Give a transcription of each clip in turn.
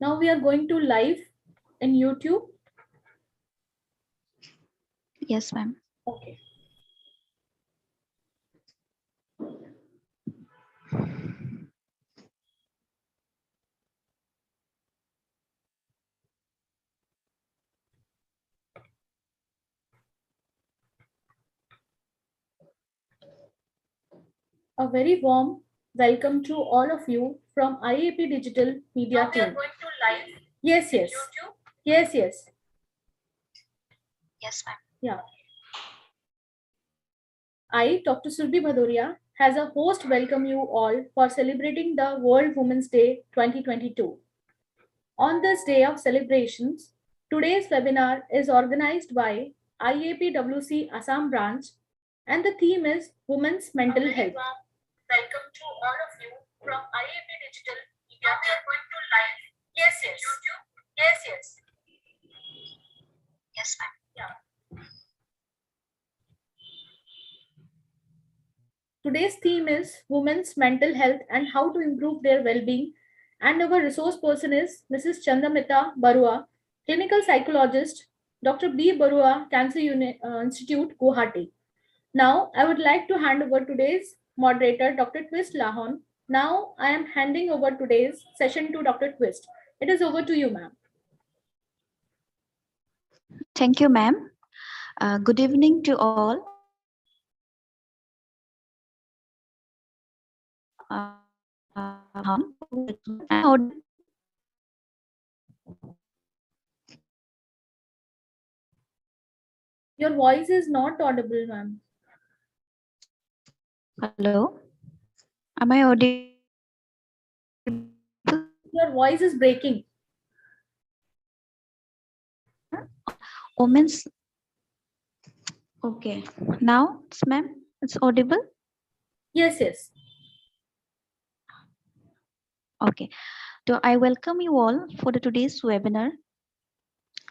Now we are going to live in YouTube. Yes, ma'am. Okay. A very warm welcome to all of you from IAP Digital Media Now we are team. going to live Yes, yes. YouTube. Yes, yes. Yes, ma'am. Yeah. I, Dr. Surbhi Bhadoria, has a host welcome you all for celebrating the World Women's Day 2022. On this day of celebrations, today's webinar is organized by IAPWC Assam branch and the theme is Women's Mental A very Health. warm welcome to all of you from IAP Digital Media. Now we are going to live. Yes, yes. YouTube. Yes, yes. Yes, ma'am. Yeah. Today's theme is Women's Mental Health and how to improve their well-being. And our resource person is Mrs. Chandamita Barua, clinical psychologist, Dr. B. Barua, Cancer Institute, Guwahati. Now, I would like to hand over today's moderator, Dr. Twist Lahon. Now, I am handing over today's session to Dr. Twist. It is over to you, ma'am. Thank you, ma'am. Good evening to all. Your voice is not audible, ma'am. Hello. Am I audible? Your voice is breaking. Women's. Okay. Now, ma'am, it's audible. Yes, yes. Okay. So I welcome you all for today's webinar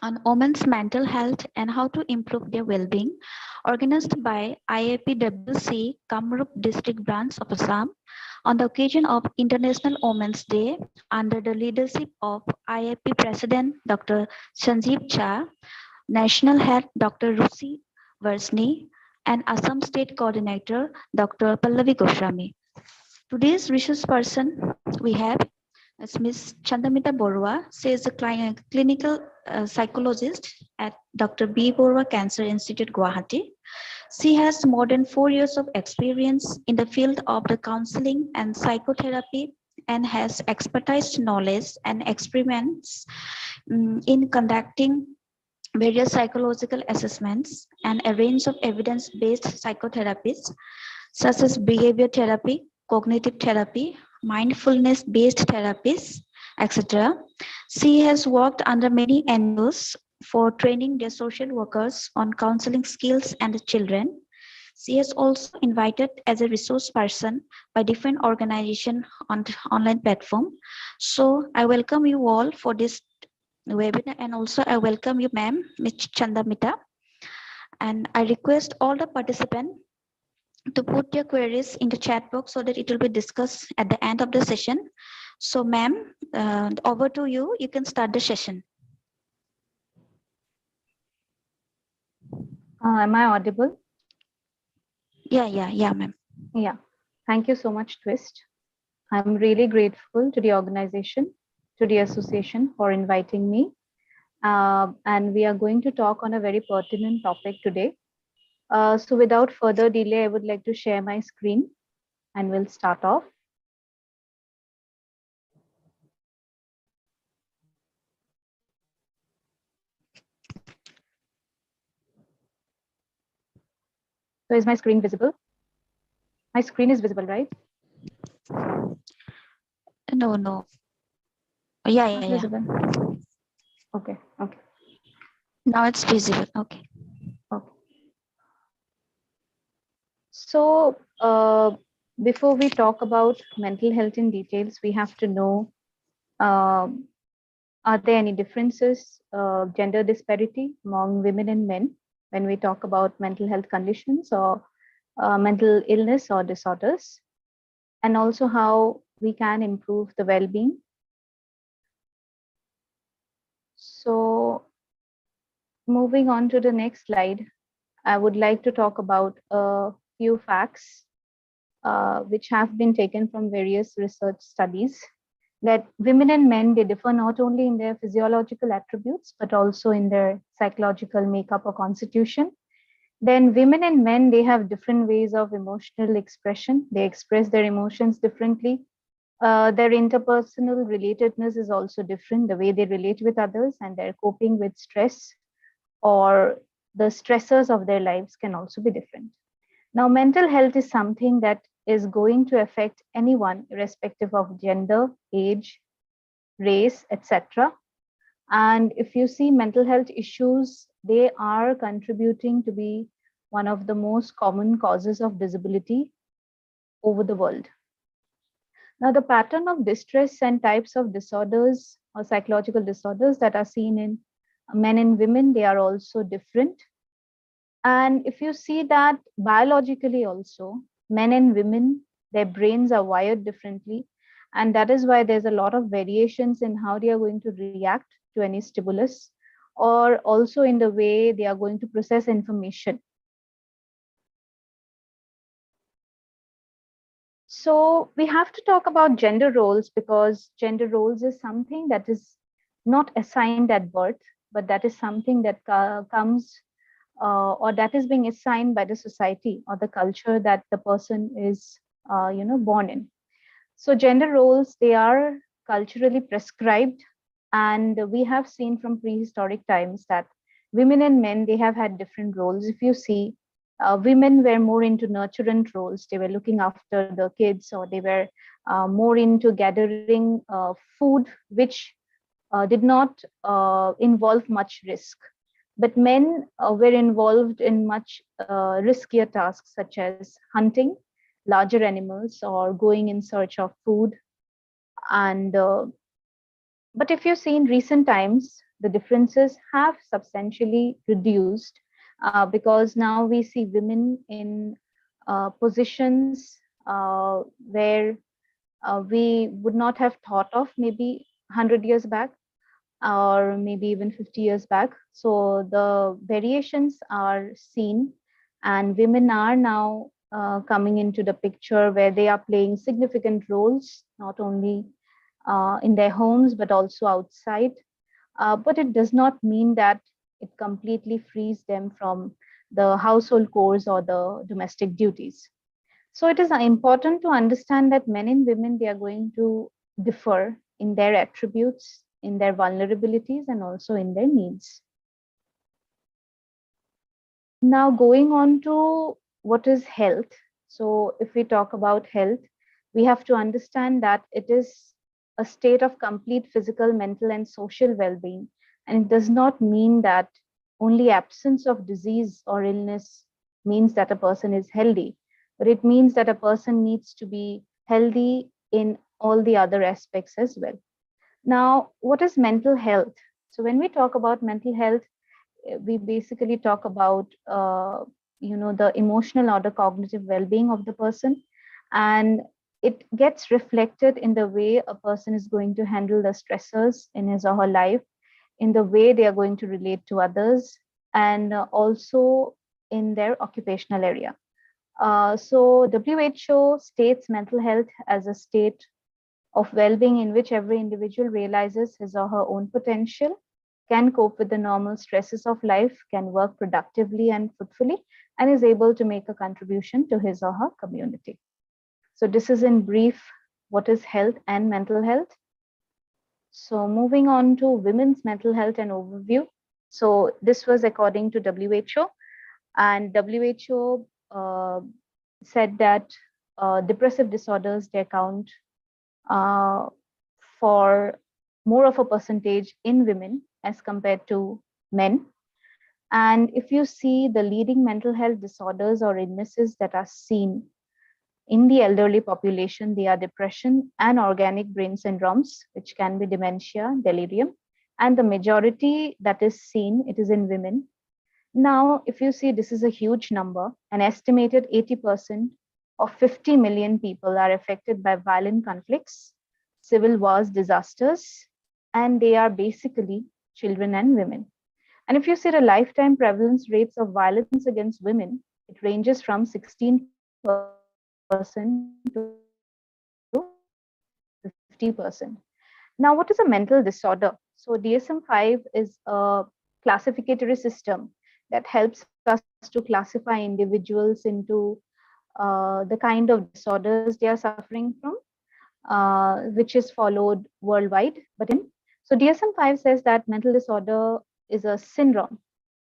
on women's mental health and how to improve their well-being, organized by IAPWC Kamrup District Branch of Assam on the occasion of International Women's Day under the leadership of IAP President Dr. Sanjeev Cha, National Head Dr. Rusi Varsni, and Assam State Coordinator Dr. Pallavi Goswami. Today's resource person we have is Ms. Chandamita Borua. She is a clinical psychologist at Dr. B. Borua Cancer Institute, Guwahati. She has more than 4 years of experience in the field of the counseling and psychotherapy and has expertise knowledge and experiments in conducting various psychological assessments and a range of evidence-based psychotherapies such as behavior therapy, cognitive therapy, mindfulness-based therapies, etc. She has worked under many NGOs for training their social workers on counseling skills and the children. She has also invited as a resource person by different organizations on the online platform. So I welcome you all for this webinar, and also I welcome you, ma'am, Ms. Chandamita. And I request all the participants to put your queries in the chat box so that it will be discussed at the end of the session. So, ma'am, over to you. You can start the session. Am I audible? Yeah, ma'am. Yeah. Thank you so much, Twist. I'm really grateful to the organization, to the association for inviting me. And we are going to talk on a very pertinent topic today. So without further delay, I would like to share my screen and we'll start off. So is my screen visible? My screen is visible, right? No. Yeah. Visible. Okay. Now it's visible. Okay. So before we talk about mental health in details, we have to know, are there any differences, gender disparity among women and men when we talk about mental health conditions or mental illness or disorders, and also how we can improve the well-being. So moving on to the next slide, I would like to talk about a few facts which have been taken from various research studies, that women and men, they differ not only in their physiological attributes, but also in their psychological makeup or constitution. Then women and men, they have different ways of emotional expression. They express their emotions differently. Their interpersonal relatedness is also different, the way they relate with others, and their coping with stress or the stressors of their lives can also be different. Now, mental health is something that is going to affect anyone, irrespective of gender, age, race, etc. And if you see mental health issues, they are contributing to be one of the most common causes of disability over the world. Now, the pattern of distress and types of disorders or psychological disorders that are seen in men and women, they are also different. And if you see that biologically also, men and women, their brains are wired differently. And that is why there's a lot of variations in how they are going to react to any stimulus, or also in the way they are going to process information. So we have to talk about gender roles, because gender roles is something that is not assigned at birth, but that is something that comes or that is being assigned by the society or the culture that the person is born in. So gender roles, they are culturally prescribed, and we have seen from prehistoric times that women and men, they have had different roles. If you see, women were more into nurturant roles. They were looking after the kids, or they were more into gathering food, which did not involve much risk. But men were involved in much riskier tasks, such as hunting larger animals or going in search of food. And but if you see in recent times, the differences have substantially reduced, because now we see women in positions where we would not have thought of maybe 100 years back, or maybe even 50 years back. So the variations are seen, and women are now coming into the picture where they are playing significant roles, not only in their homes, but also outside. But it does not mean that it completely frees them from the household chores or the domestic duties. So it is important to understand that men and women, they are going to differ in their attributes, in their vulnerabilities, and also in their needs. Now, going on to what is health. So if we talk about health, we have to understand that it is a state of complete physical, mental, and social well-being. And it does not mean that only absence of disease or illness means that a person is healthy, but it means that a person needs to be healthy in all the other aspects as well. Now, what is mental health? So when we talk about mental health, we basically talk about the emotional or the cognitive well-being of the person, and it gets reflected in the way a person is going to handle the stressors in his or her life, in the way they are going to relate to others, and also in their occupational area. So WHO states mental health as a state of well-being in which every individual realizes his or her own potential, can cope with the normal stresses of life, can work productively and fruitfully, and is able to make a contribution to his or her community. So this is in brief what is health and mental health. So moving on to women's mental health and overview. So this was according to WHO, and WHO said that depressive disorders, they account for more of a percentage in women as compared to men. And if you see the leading mental health disorders or illnesses that are seen in the elderly population, they are depression and organic brain syndromes, which can be dementia, delirium. And the majority that is seen, it is in women. Now, if you see, this is a huge number. An estimated 80% of 50 million people are affected by violent conflicts, civil wars, disasters, and they are basically children, and women. And if you see the lifetime prevalence rates of violence against women, it ranges from 16% to 50%. Now, what is a mental disorder? So, DSM-5 is a classificatory system that helps us to classify individuals into the kind of disorders they are suffering from, which is followed worldwide. So DSM-5 says that mental disorder is a syndrome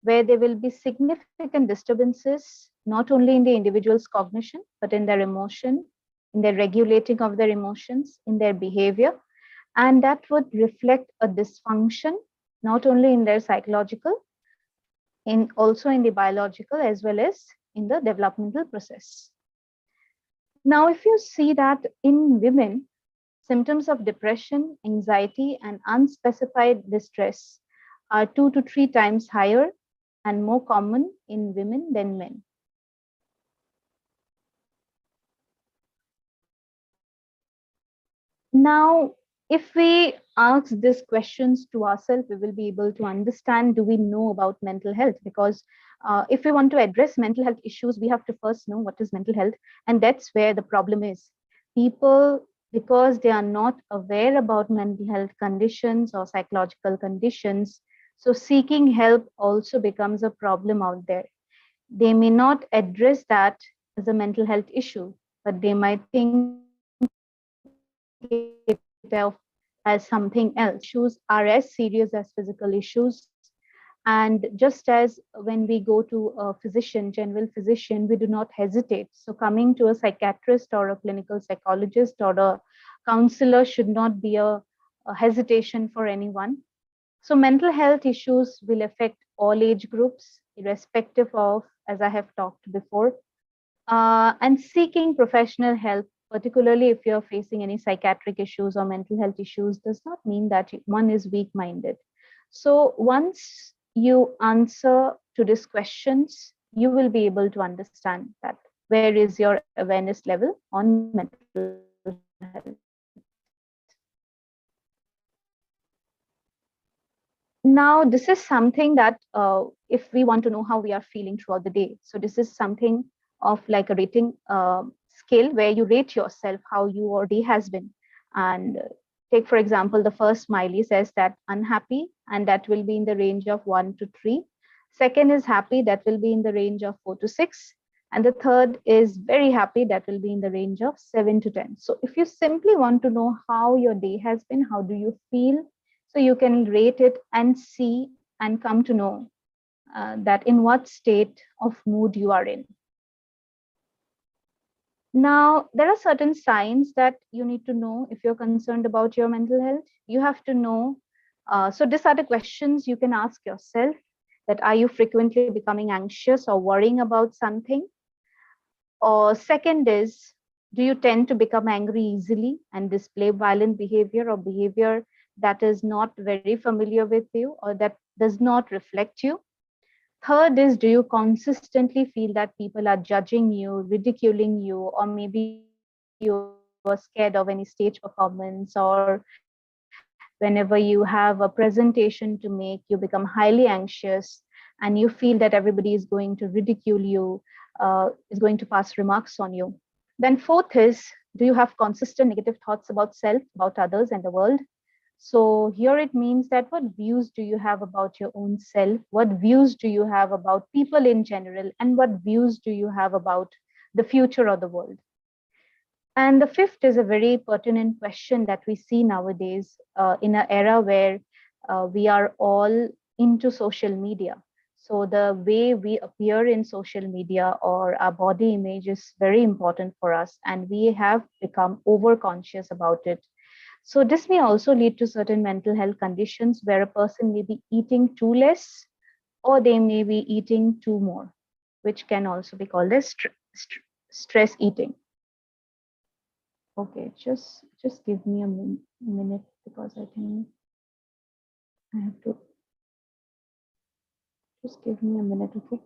where there will be significant disturbances, not only in the individual's cognition, but in their emotion, in their regulating of their emotions, in their behavior. And that would reflect a dysfunction, not only in their psychological, also in the biological, as well as in the developmental process. Now, if you see that in women, symptoms of depression, anxiety, and unspecified distress are 2 to 3 times higher and more common in women than men. Now, if we ask these questions to ourselves, we will be able to understand, do we know about mental health? Because if we want to address mental health issues, we have to first know what is mental health. And that's where the problem is. People, because they are not aware about mental health conditions or psychological conditions, so seeking help also becomes a problem out there. They may not address that as a mental health issue, but they might think it as something else. Issues are as serious as physical issues. And just as when we go to a physician, general physician, we do not hesitate. So coming to a psychiatrist or a clinical psychologist or a counselor should not be a hesitation for anyone. So mental health issues will affect all age groups, irrespective of, as I have talked before, and seeking professional help, particularly if you're facing any psychiatric issues or mental health issues, does not mean that one is weak minded. So once you answer to these questions, you will be able to understand that where is your awareness level on mental health. Now, this is something that if we want to know how we are feeling throughout the day, so this is something of like a rating scale where you rate yourself how your day has been. And take, for example, the first smiley says that unhappy, and that will be in the range of 1 to 3. Second is happy, that will be in the range of 4 to 6. And the third is very happy, that will be in the range of 7 to 10. So if you simply want to know how your day has been, how do you feel, so you can rate it and see and come to know that in what state of mood you are in. Now, there are certain signs that you need to know if you're concerned about your mental health. You have to know. So these are the questions you can ask yourself, that are you frequently becoming anxious or worrying about something? Or second is, do you tend to become angry easily and display violent behavior or behavior that is not very familiar with you or that does not reflect you? Third is, do you consistently feel that people are judging you, ridiculing you, or maybe you are scared of any stage performance, or whenever you have a presentation to make, you become highly anxious and you feel that everybody is going to ridicule you, is going to pass remarks on you. Then fourth is, do you have consistent negative thoughts about self, about others, and the world? So here it means that what views do you have about your own self? What views do you have about people in general? And what views do you have about the future of the world? And the fifth is a very pertinent question that we see nowadays in an era where we are all into social media. So the way we appear in social media or our body image is very important for us, and we have become over conscious about it. So this may also lead to certain mental health conditions where a person may be eating too less or they may be eating too more, which can also be called as stress eating. Okay, just give me a minute because I think I have to, just give me a minute, okay?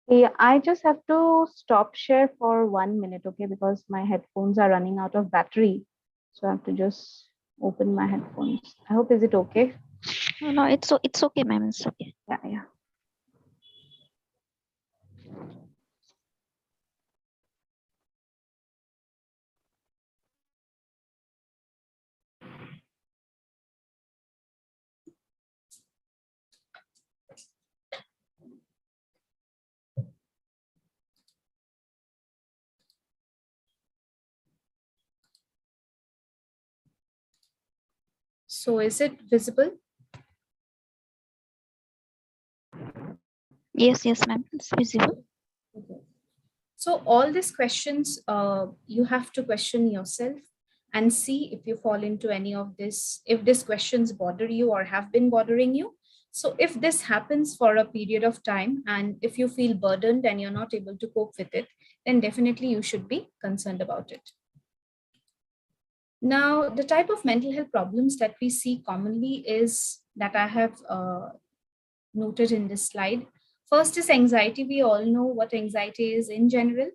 Yeah, I just have to stop share for 1 minute, okay, because my headphones are running out of battery. So I have to just open my headphones. I hope is it okay? No, no, it's okay, ma'am. It's okay. Yeah, yeah. So is it visible? Yes, ma'am. It's visible. Okay. So all these questions, you have to question yourself and see if you fall into any of this, if these questions bother you or have been bothering you. So if this happens for a period of time and if you feel burdened and you're not able to cope with it, then definitely you should be concerned about it. Now, the type of mental health problems that we see commonly is that I have noted in this slide. First is anxiety. We all know what anxiety is in general.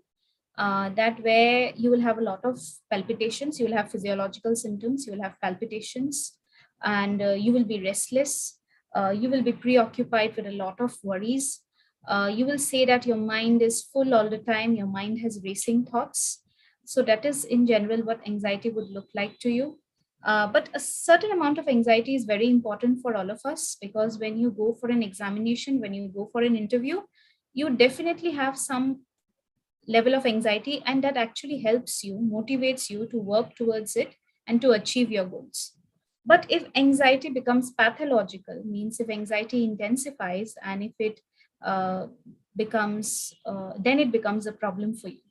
That where you will have a lot of palpitations, you will have physiological symptoms, you will have palpitations, and you will be restless. You will be preoccupied with a lot of worries. You will say that your mind is full all the time, your mind has racing thoughts. So, that is in general what anxiety would look like to you. But a certain amount of anxiety is very important for all of us because when you go for an examination, when you go for an interview, you definitely have some level of anxiety, and that actually helps you, motivates you to work towards it and to achieve your goals. But if anxiety becomes pathological, means if anxiety intensifies and if it then it becomes a problem for you.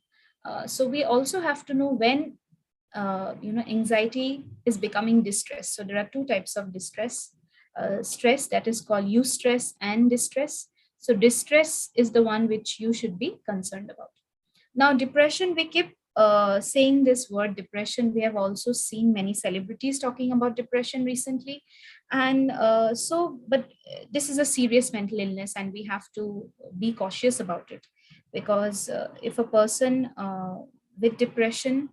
So we also have to know when anxiety is becoming distress. So there are two types of distress: stress, that is called eustress, and distress. So distress is the one which you should be concerned about. Now, depression, we keep saying this word depression. We have also seen many celebrities talking about depression recently. And but this is a serious mental illness, and we have to be cautious about it because if a person with depression,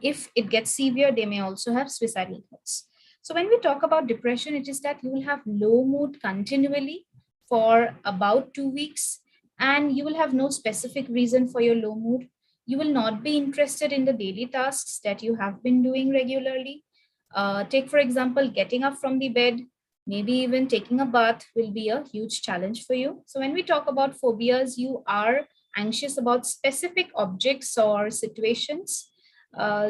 if it gets severe, they may also have suicidal thoughts. So, when we talk about depression, it is that you will have low mood continually for about 2 weeks, and you will have no specific reason for your low mood. You will not be interested in the daily tasks that you have been doing regularly. Take, for example, getting up from the bed, maybe even taking a bath will be a huge challenge for you. So, when we talk about phobias, you are anxious about specific objects or situations.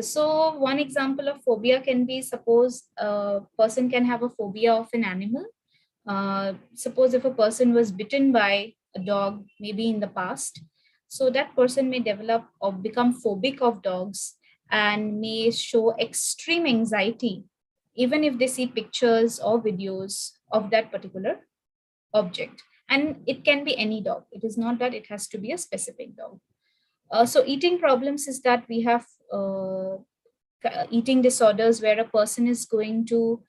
So one example of phobia can be, suppose a person can have a phobia of an animal. Suppose if a person was bitten by a dog, maybe in the past, so that person may develop or become phobic of dogs and may show extreme anxiety, even if they see pictures or videos of that particular object. And it can be any dog. It is not that it has to be a specific dog. So eating problems is that we have eating disorders where a person is going to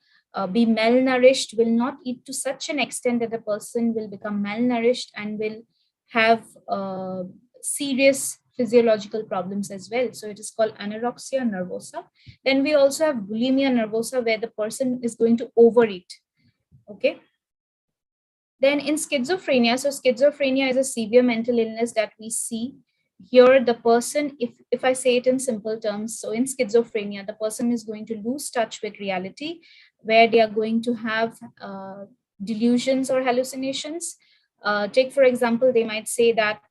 be malnourished, will not eat to such an extent that the person will become malnourished and will have serious physiological problems as well. So it is called anorexia nervosa. Then we also have bulimia nervosa where the person is going to overeat. Okay. Then in schizophrenia, so schizophrenia is a severe mental illness that we see here. The person, if I say it in simple terms, so in schizophrenia, the person is going to lose touch with reality, where they are going to have delusions or hallucinations. Take for example, they might say that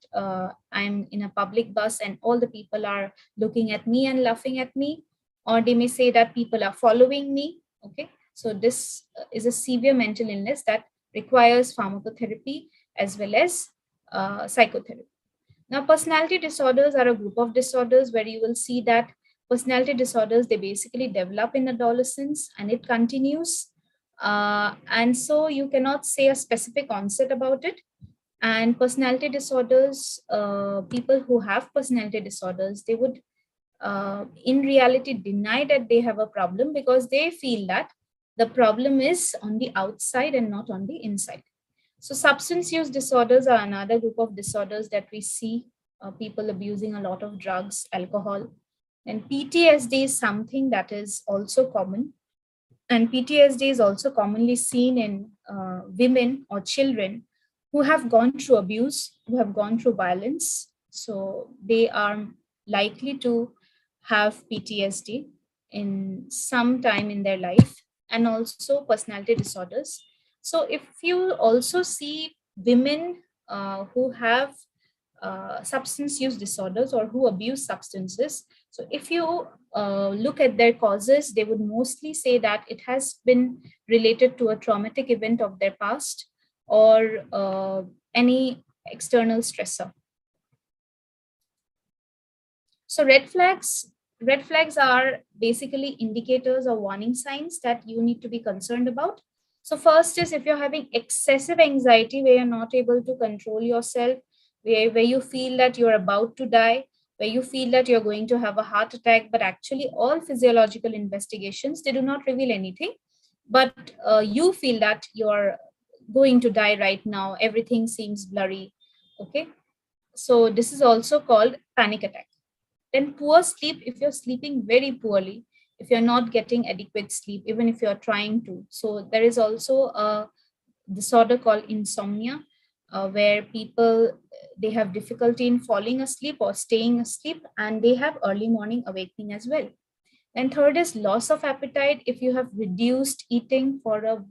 I'm in a public bus and all the people are looking at me and laughing at me, or they may say that people are following me. Okay, so this is a severe mental illness that requires pharmacotherapy as well as psychotherapy. Now, personality disorders are a group of disorders where you will see that personality disorders, they basically develop in adolescence and it continues. And so you cannot say a specific onset about it. And personality disorders, people who have personality disorders, they would in reality deny that they have a problem because they feel that the problem is on the outside and not on the inside. So substance use disorders are another group of disorders that we see, people abusing a lot of drugs, alcohol. And PTSD is something that is also common. And PTSD is also commonly seen in women or children who have gone through abuse, who have gone through violence. So they are likely to have PTSD in some time in their life, and also personality disorders. So if you also see women who have substance use disorders or who abuse substances, so if you look at their causes, they would mostly say that it has been related to a traumatic event of their past, or any external stressor. So red flags are basically indicators or warning signs that you need to be concerned about. So first is if you're having excessive anxiety where you're not able to control yourself, where you feel that you're about to die, where you feel that you're going to have a heart attack, but actually all physiological investigations, they do not reveal anything. But you feel that you're going to die right now, everything seems blurry. Okay. So this is also called panic attack. Then poor sleep, if you're sleeping very poorly, if you're not getting adequate sleep, even if you're trying to. So there is also a disorder called insomnia, where people, they have difficulty in falling asleep or staying asleep, and they have early morning awakening as well. And third is loss of appetite. If you have reduced eating for a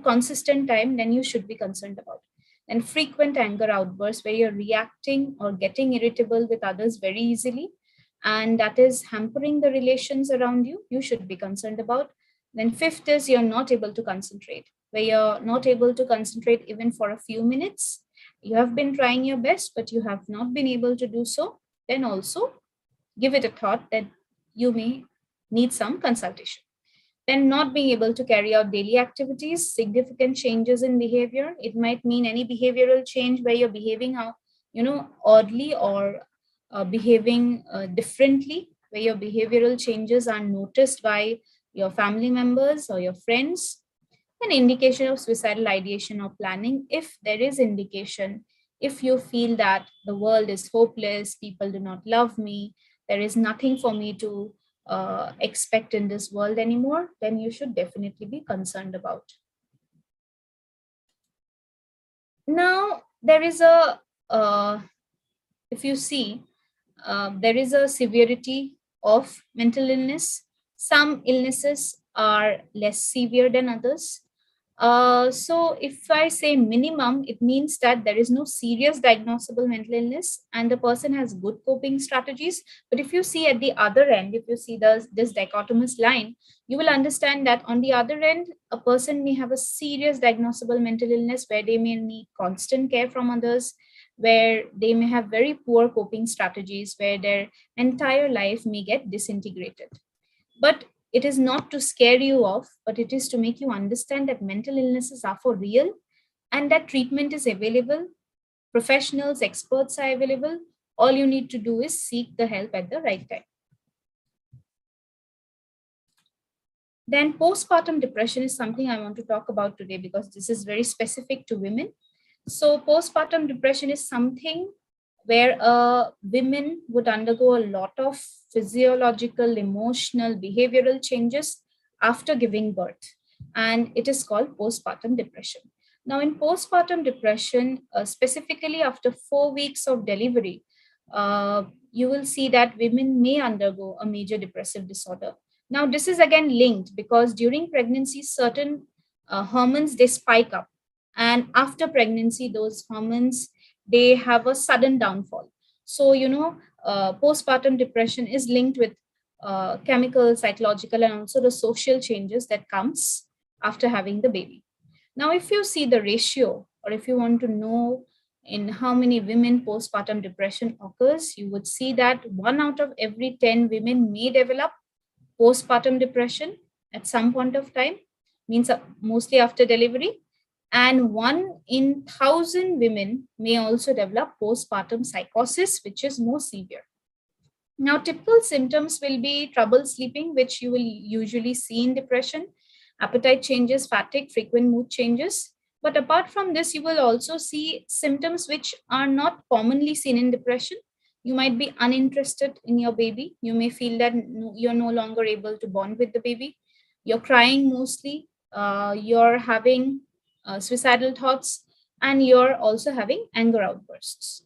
consistent time, then you should be concerned about. And frequent anger outbursts where you're reacting or getting irritable with others very easily, and that is hampering the relations around you, you should be concerned about. Then fifth is you're not able to concentrate, where you're not able to concentrate even for a few minutes. You have been trying your best, but you have not been able to do so. Then also give it a thought that you may need some consultation. Then not being able to carry out daily activities, significant changes in behavior. It might mean any behavioral change where you're behaving how, oddly, or behaving differently, where your behavioral changes are noticed by your family members or your friends. An indication of suicidal ideation or planning, if there is indication, if you feel that the world is hopeless, people do not love me, there is nothing for me to expect in this world anymore, then you should definitely be concerned about. Now there is a if you see, there is a severity of mental illness. Some illnesses are less severe than others. So if I say minimum, it means that there is no serious diagnosable mental illness and the person has good coping strategies. But if you see at the other end, if you see this dichotomous line, you will understand that on the other end, a person may have a serious diagnosable mental illness where they may need constant care from others, where they may have very poor coping strategies, where their entire life may get disintegrated. But it is not to scare you off, but it is to make you understand that mental illnesses are for real and that treatment is available. Professionals, experts are available. All you need to do is seek the help at the right time. Then postpartum depression is something I want to talk about today because this is very specific to women. So postpartum depression is something where women would undergo a lot of physiological, emotional, behavioral changes after giving birth. And it is called postpartum depression. Now, in postpartum depression, specifically after 4 weeks of delivery, you will see that women may undergo a major depressive disorder. Now, this is again linked because during pregnancy, certain hormones, they spike up. And after pregnancy, those hormones, they have a sudden downfall. So, postpartum depression is linked with chemical, psychological, and also the social changes that comes after having the baby. Now, if you see the ratio, or if you want to know in how many women postpartum depression occurs, you would see that 1 out of every 10 women may develop postpartum depression at some point of time, means mostly after delivery, and 1 in 1,000 women may also develop postpartum psychosis, which is more severe. Now, typical symptoms will be trouble sleeping, which you will usually see in depression, appetite changes, fatigue, frequent mood changes. But apart from this, you will also see symptoms which are not commonly seen in depression. You might be uninterested in your baby. You may feel that you're no longer able to bond with the baby. You're crying mostly. You're having suicidal thoughts, and you're also having anger outbursts.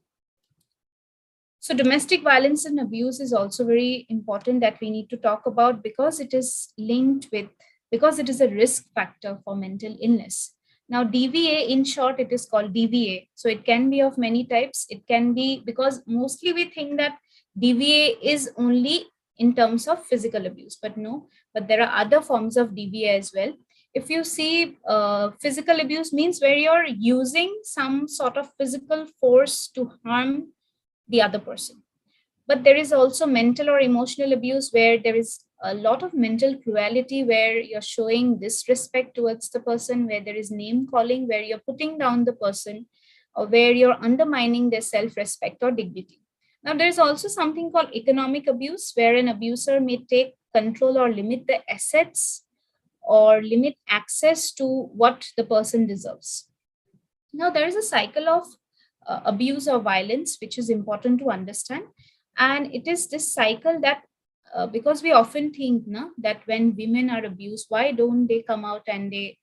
So domestic violence and abuse is also very important that we need to talk about, because it is linked with, because it is a risk factor for mental illness. Now, DVA, in short, it is called DVA. So it can be of many types. It can be, because mostly we think that DVA is only in terms of physical abuse, but no, but there are other forms of DVA as well. If you see, physical abuse means where you're using some sort of physical force to harm the other person. But there is also mental or emotional abuse, where there is a lot of mental cruelty, where you're showing disrespect towards the person, where there is name calling, where you're putting down the person, or where you're undermining their self-respect or dignity. Now, there's also something called economic abuse, where an abuser may take control or limit the assets or limit access to what the person deserves. Now, there is a cycle of abuse or violence, which is important to understand. And it is this cycle that, because we often think that when women are abused, why don't they come out and they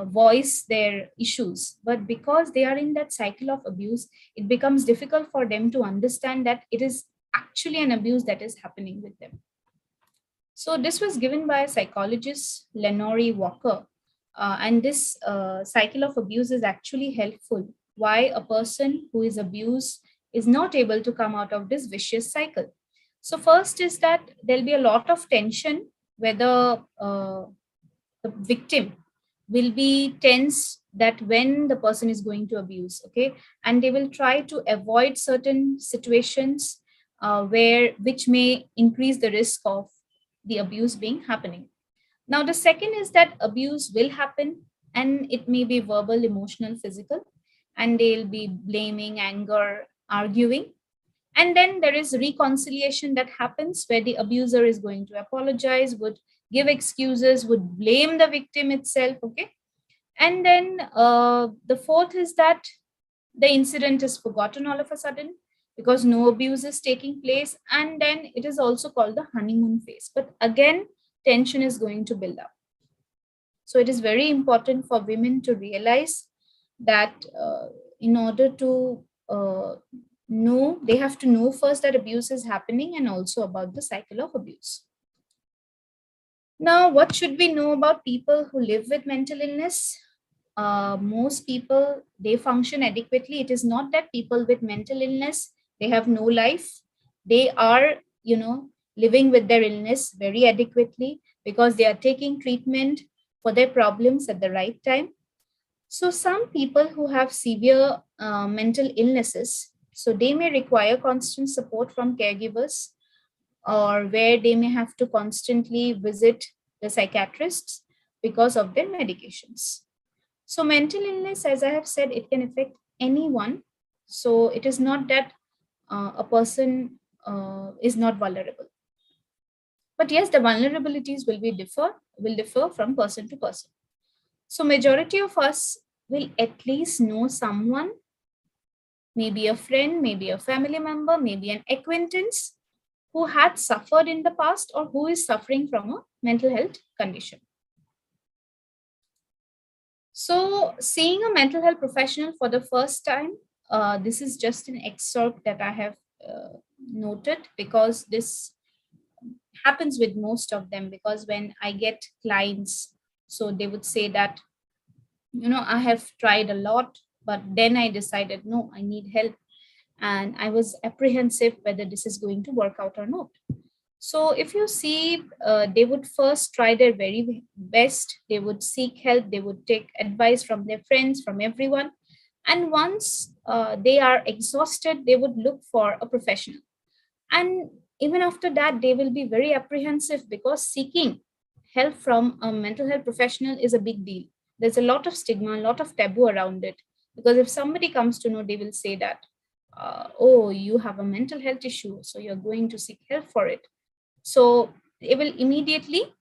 voice their issues? But because they are in that cycle of abuse, it becomes difficult for them to understand that it is actually an abuse that is happening with them. So this was given by psychologist Lenore Walker. And this cycle of abuse is actually helpful. Why a person who is abused is not able to come out of this vicious cycle. So first is that there'll be a lot of tension, whether the victim will be tense that when the person is going to abuse, okay, and they will try to avoid certain situations which may increase the risk of the abuse being happening. Now, the second is that abuse will happen, and it may be verbal, emotional, physical, and they'll be blaming, anger, arguing. And then there is reconciliation that happens, where the abuser is going to apologize, would give excuses, would blame the victim itself, okay? And then the fourth is that the incident is forgotten all of a sudden, because no abuse is taking place. And then it is also called the honeymoon phase. But again, tension is going to build up. So it is very important for women to realize that in order to know, they have to know first that abuse is happening, and also about the cycle of abuse. Now, what should we know about people who live with mental illness? Most people, they function adequately. It is not that people with mental illness, they have no life. They are, living with their illness very adequately, because they are taking treatment for their problems at the right time. So some people who have severe mental illnesses, so they may require constant support from caregivers, or where they may have to constantly visit the psychiatrists because of their medications. So mental illness, as I have said, it can affect anyone. So it is not that a person is not vulnerable. But yes, the vulnerabilities will differ from person to person. So majority of us will at least know someone, maybe a friend, maybe a family member, maybe an acquaintance, who had suffered in the past or who is suffering from a mental health condition. So seeing a mental health professional for the first time, this is just an excerpt that I have noted, because this happens with most of them. Because when I get clients, so they would say that, I have tried a lot, but then I decided, no, I need help. And I was apprehensive whether this is going to work out or not. So if you see, they would first try their very best. They would seek help. They would take advice from their friends, from everyone. And once they are exhausted, they would look for a professional. And even after that, they will be very apprehensive, because seeking help from a mental health professional is a big deal. There's a lot of stigma, a lot of taboo around it. Because if somebody comes to know, they will say that, oh, you have a mental health issue, so you're going to seek help for it. So it will immediately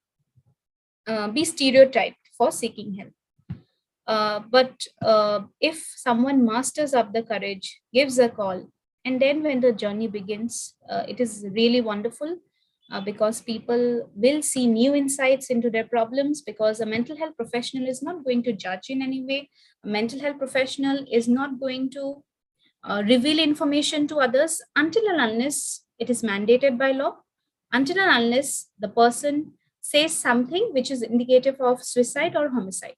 be stereotyped for seeking help. But if someone masters up the courage, gives a call, and then when the journey begins, it is really wonderful because people will see new insights into their problems, because a mental health professional is not going to judge in any way. A mental health professional is not going to reveal information to others until and unless it is mandated by law, until and unless the person says something which is indicative of suicide or homicide.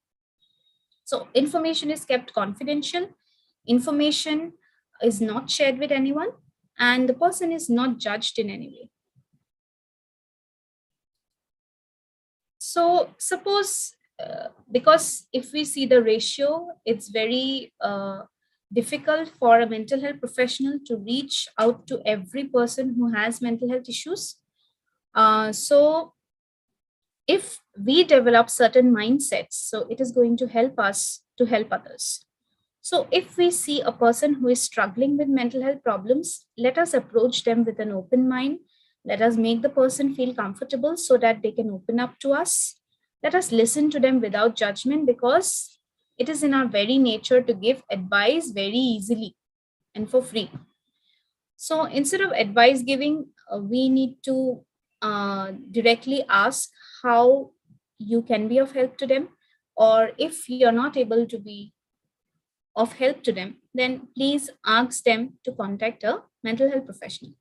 So information is kept confidential, information is not shared with anyone, and the person is not judged in any way. So suppose, because if we see the ratio, it's very difficult for a mental health professional to reach out to every person who has mental health issues. So if we develop certain mindsets, so it is going to help us to help others. So if we see a person who is struggling with mental health problems, let us approach them with an open mind. Let us make the person feel comfortable so that they can open up to us. Let us listen to them without judgment, because it is in our very nature to give advice very easily and for free. So instead of advice giving, we need to directly ask how you can be of help to them, or if you're not able to be of help to them, then please ask them to contact a mental health professional.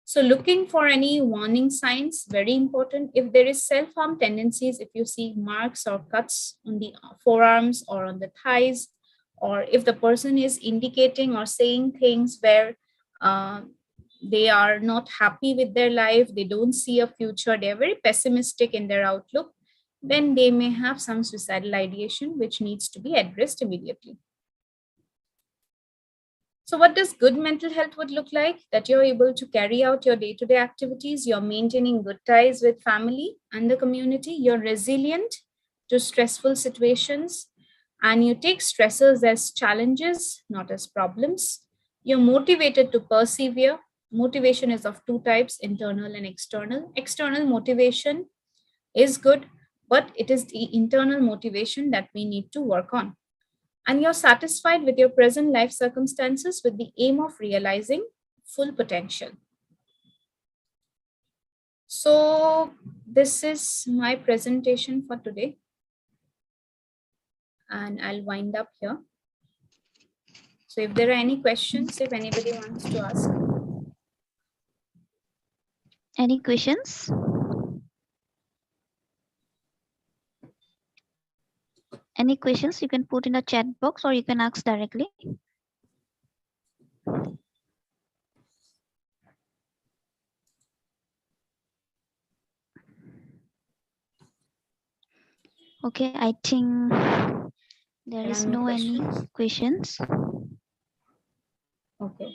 So looking for any warning signs, very important. If there is self-harm tendencies, if you see marks or cuts on the forearms or on the thighs, or if the person is indicating or saying things where they are not happy with their life, they don't see a future, they're very pessimistic in their outlook, then they may have some suicidal ideation which needs to be addressed immediately. So what does good mental health would look like? That you're able to carry out your day-to-day activities, you're maintaining good ties with family and the community, you're resilient to stressful situations, and you take stressors as challenges, not as problems. You're motivated to persevere. Motivation is of two types, internal and external. External motivation is good, but it is the internal motivation that we need to work on. And you're satisfied with your present life circumstances with the aim of realizing full potential. So this is my presentation for today, and I'll wind up here. So if there are any questions, if anybody wants to ask. Any questions? Any questions you can put in the chat box, or you can ask directly. Okay, I think there is no any questions. Okay.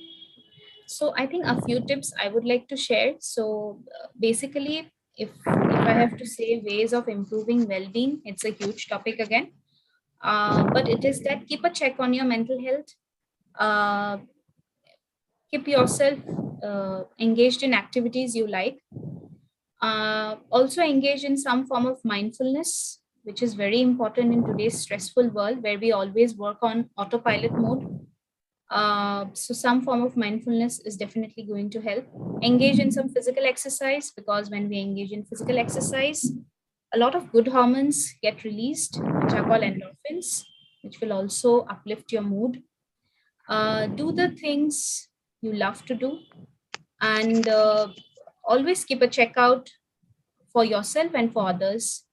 So I think a few tips I would like to share. So basically, if I have to say ways of improving well-being, it's a huge topic again. But it is that keep a check on your mental health. Keep yourself engaged in activities you like. Also engage in some form of mindfulness, which is very important in today's stressful world where we always work on autopilot mode. So some form of mindfulness is definitely going to help. Engage in some physical exercise, because when we engage in physical exercise, a lot of good hormones get released, which are called endorphins, which will also uplift your mood. Do the things you love to do, and always keep a checkout for yourself and for others,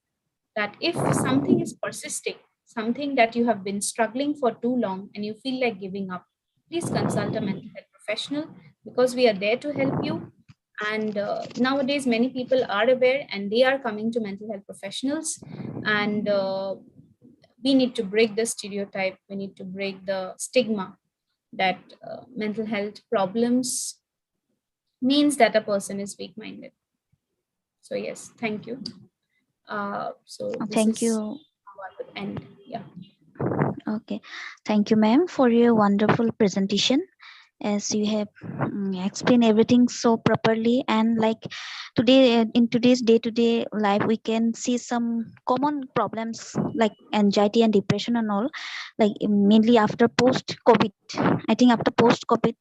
that if something is persisting, something that you have been struggling for too long and you feel like giving up, please consult a mental health professional, because we are there to help you. And nowadays, many people are aware and they are coming to mental health professionals. And we need to break the stereotype. We need to break the stigma that mental health problems means that a person is weak-minded. So yes, thank you. So Thank you. How I would end. Yeah. Okay, thank you, ma'am, for your wonderful presentation. as you have explained everything so properly. And like today, in today's day-to-day life, we can see some common problems like anxiety and depression and all, like mainly after post-COVID. I think after post-COVID,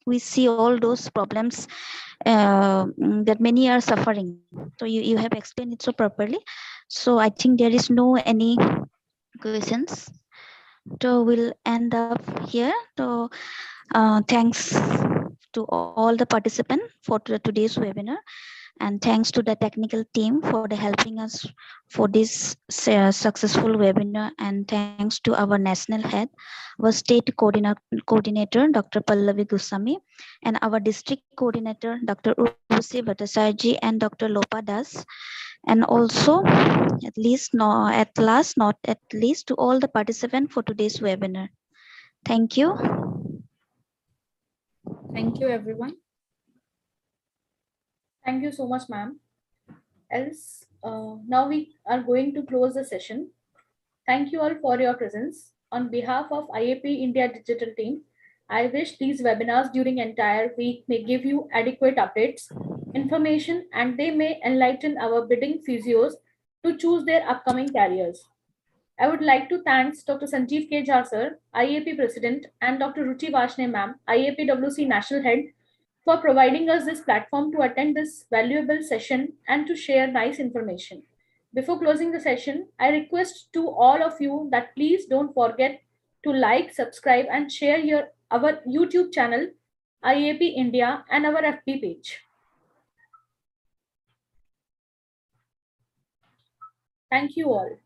we see all those problems that many are suffering. So you have explained it so properly. So I think there is no any questions. So we'll end up here. So thanks to all the participants for today's webinar, and thanks to the technical team for the helping us for this successful webinar, and thanks to our national head, our state coordinator Dr. Pallavi Goswami, and our district coordinator Dr. Urvashi Bhattacharjee and Dr. Lopa Das, and also at last not at least to all the participants for today's webinar. Thank you. Thank you, everyone. Thank you so much, ma'am. Else, now we are going to close the session. Thank you all for your presence. On behalf of IAP India Digital Team, I wish these webinars during entire week may give you adequate updates, information, and they may enlighten our bidding physios to choose their upcoming careers. I would like to thank Dr. Sanjeev K. Jha sir, IAP President, and Dr. Ruchi Vashne ma'am, IAPWC National Head, for providing us this platform to attend this valuable session and to share nice information. Before closing the session, I request to all of you that please don't forget to like, subscribe, and share our YouTube channel, IAP India, and our FB page. Thank you all.